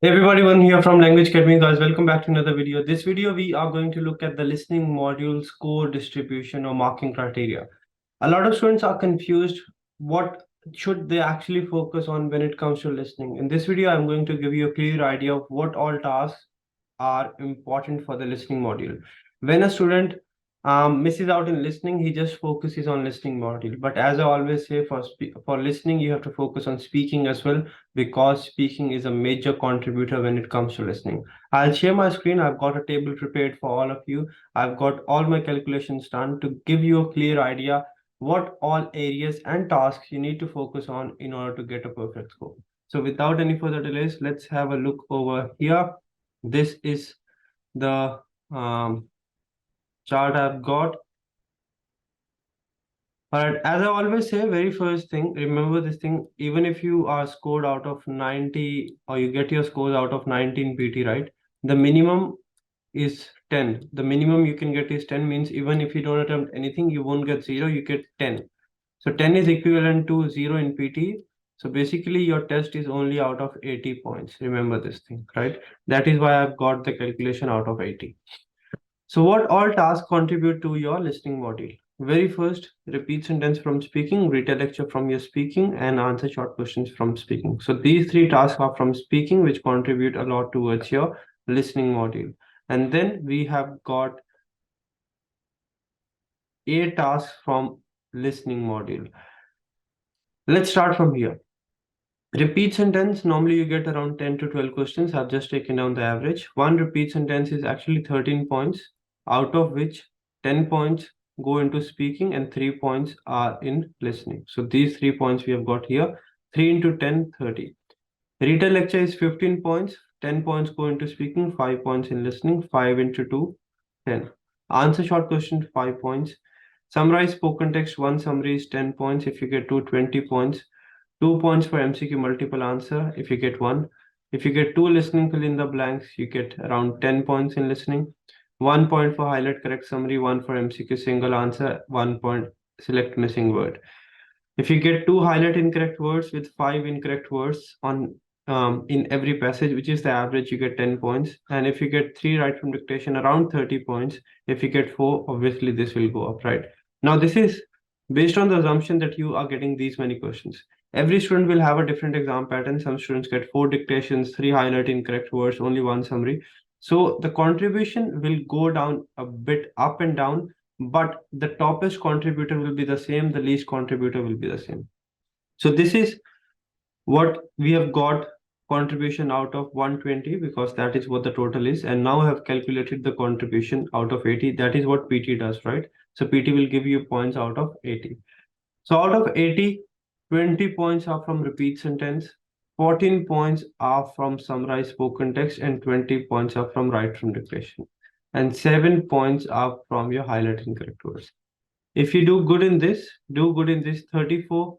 Hey everybody, one here from Language Academy, guys. Welcome back to another video. This video, we are going to look at the listening module score distribution or marking criteria. A lot of students are confused. What should they actually focus on when it comes to listening? In this video, I'm going to give you a clear idea of what all tasks are important for the listening module. When a student misses out in listening, he just focuses on listening module. But as I always say, for listening, you have to focus on speaking as well, because speaking is a major contributor when it comes to listening. I'll share my screen. I've got a table prepared for all of you. I've got all my calculations done to give you a clear idea what all areas and tasks you need to focus on in order to get a perfect score. So without any further delays, let's have a look over here. This is the chart I've got. All right, as I always say, very first thing, remember this thing, even if you are scored out of 90 or you get your scores out of 19 PT, right? The minimum is 10. The minimum you can get is 10, means even if you don't attempt anything, you won't get 0, you get 10. So 10 is equivalent to 0 in PT. So basically your test is only out of 80 points. Remember this thing, right? That is why I've got the calculation out of 80. So what all tasks contribute to your listening module? Very first, repeat sentence from speaking, read a lecture from your speaking, and answer short questions from speaking. So these three tasks are from speaking, which contribute a lot towards your listening module. And then we have got a task from listening module. Let's start from here. Repeat sentence, normally you get around 10 to 12 questions. I've just taken down the average. One repeat sentence is actually 13 points, out of which 10 points go into speaking and 3 points are in listening. So these 3 points we have got here. 3 into 10, 30. Read a lecture is 15 points. 10 points go into speaking, 5 points in listening. 5 into 2, 10. Answer short question, 5 points. Summarize spoken text, one summary is 10 points. If you get 20 points. 2 points for MCQ multiple answer if you get 1. If you get 2 listening fill in the blanks, you get around 10 points in listening. 1 point for highlight correct summary, 1 for MCQ single answer, 1 point select missing word. If you get 2 highlight incorrect words with 5 incorrect words on in every passage, which is the average, you get 10 points. And if you get 3 right from dictation, around 30 points. If you get 4, obviously this will go up, right? Now this is based on the assumption that you are getting these many questions. Every student will have a different exam pattern. Some students get 4 dictations, 3 highlight incorrect words, only 1 summary. So the contribution will go down a bit up and down, but the toppest contributor will be the same, the least contributor will be the same. So this is what we have got contribution out of 120, because that is what the total is, and now I have calculated the contribution out of 80. That is what PT does, right? So PT will give you points out of 80. So out of 80, 20 points are from repeat sentence, 14 points are from summarized spoken text, and 20 points are from write from dictation. And 7 points are from your highlighting correct words. If you do good in this, 34,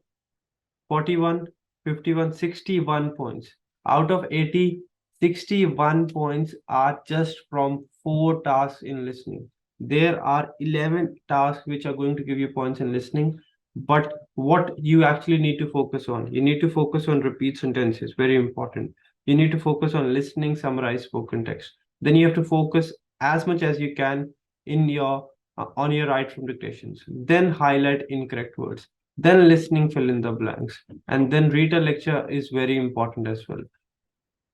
41, 51, 61 points. Out of 80, 61 points are just from 4 tasks in listening. There are 11 tasks which are going to give you points in listening. But what you actually need to focus on, you need to focus on repeat sentences, very important. You need to focus on listening, summarize spoken text. Then you have to focus as much as you can in your on your write from dictations. Then highlight incorrect words, then listening fill in the blanks, and then read a lecture is very important as well.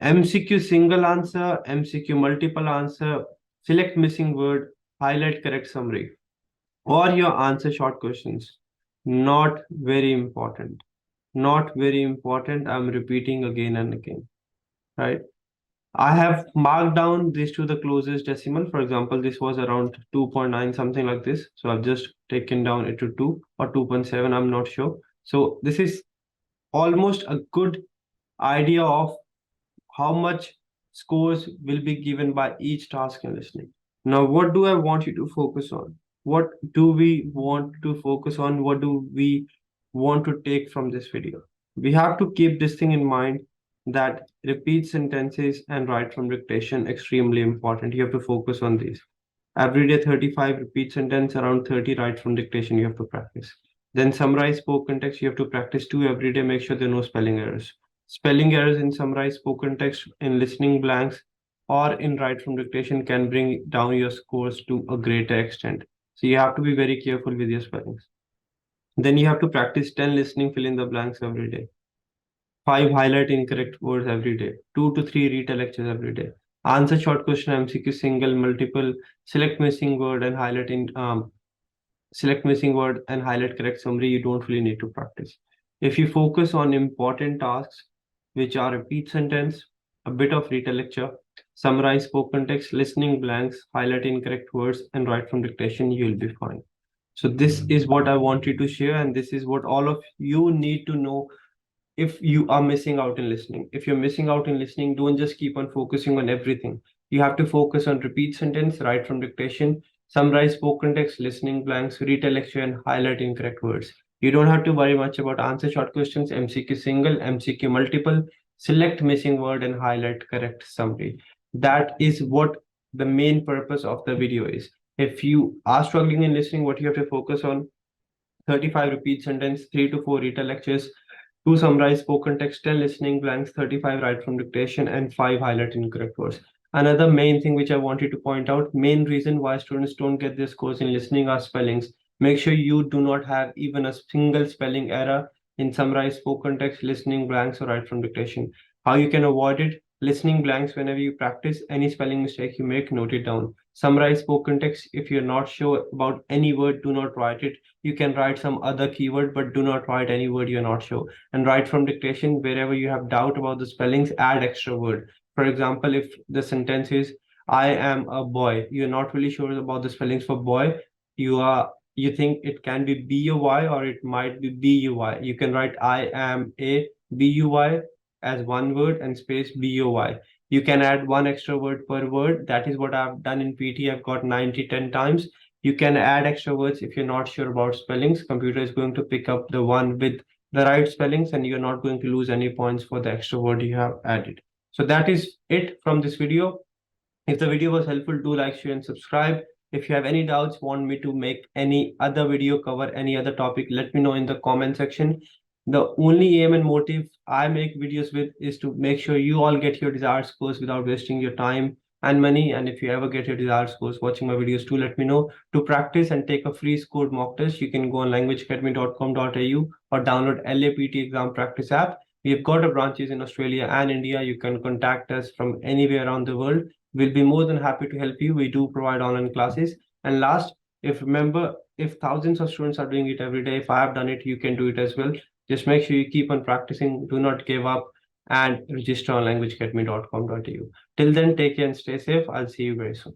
MCQ single answer, MCQ multiple answer, select missing word, highlight correct summary, or your answer short questions. Not very important. Not very important. I'm repeating again and again, right? I have marked down this to the closest decimal. For example, this was around 2.9, something like this. So I've just taken down it to 2 or 2.7, I'm not sure. So this is almost a good idea of how much scores will be given by each task in listening. Now, what do I want you to focus on? What do we want to focus on? What do we want to take from this video? We have to keep this thing in mind, that repeat sentences and write from dictation extremely important. You have to focus on these. Every day 35 repeat sentence, around 30 write from dictation you have to practice. Then summarize spoken text, you have to practice 2 every day, make sure there are no spelling errors. Spelling errors in summarized spoken text, in listening blanks, or in write from dictation can bring down your scores to a greater extent. So you have to be very careful with your spellings. Then you have to practice 10 listening fill in the blanks every day. 5 highlight incorrect words every day. 2 to 3 retell lectures every day. Answer short question MCQ single, multiple, select missing word and highlight correct summary. You don't really need to practice. If you focus on important tasks, which are repeat sentence, a bit of retell lecture, summarize spoken text, listening blanks, highlight incorrect words, and write from dictation, you'll be fine. So this is what I want you to share, and this is what all of you need to know if you are missing out in listening. If you're missing out in listening, don't just keep on focusing on everything. You have to focus on repeat sentence, write from dictation, summarize spoken text, listening blanks, retell lecture, and highlight incorrect words. You don't have to worry much about answer short questions, MCQ single, MCQ multiple, select missing word, and highlight correct summary. That is what the main purpose of the video is. If you are struggling in listening, what you have to focus on: 35 repeat sentence, 3 to 4 retell lectures, 2 summarize spoken text, 10 listening blanks, 35 write from dictation, and 5 highlight incorrect words. Another main thing which I wanted to point out, main reason why students don't get their scores in listening are spellings. Make sure you do not have even a single spelling error in summarize spoken text, listening blanks, or write from dictation. How you can avoid it? Listening blanks, whenever you practice, any spelling mistake you make, note it down. Summarize spoken text, if you're not sure about any word, do not write it. You can write some other keyword, but do not write any word you're not sure. And write from dictation, wherever you have doubt about the spellings, add extra word. For example, if the sentence is, I am a boy, you're not really sure about the spellings for boy, you think it can be B-U-Y or it might be B-U-Y. You can write I am a B-U-Y as one word and space B-O-Y. You can add one extra word per word. That is what I've done in PT. I've got 90-10 times. You can add extra words if you're not sure about spellings. Computer is going to pick up the one with the right spellings and you're not going to lose any points for the extra word you have added. So that is it from this video. If the video was helpful, do like, share, and subscribe. If you have any doubts, want me to make any other video, cover any other topic, let me know in the comment section. The only aim and motive I make videos with is to make sure you all get your desired scores without wasting your time and money. And if you ever get your desired scores watching my videos, do let me know. To practice and take a free scored mock test, you can go on languageacademy.com.au or download LAPT exam practice app. We've got our branches in Australia and India. You can contact us from anywhere around the world. We'll be more than happy to help you. We do provide online classes. And last, if thousands of students are doing it every day, if I have done it, you can do it as well. Just make sure you keep on practicing, do not give up, and register on languageacademy.com.au. Till then, take care and stay safe. I'll see you very soon.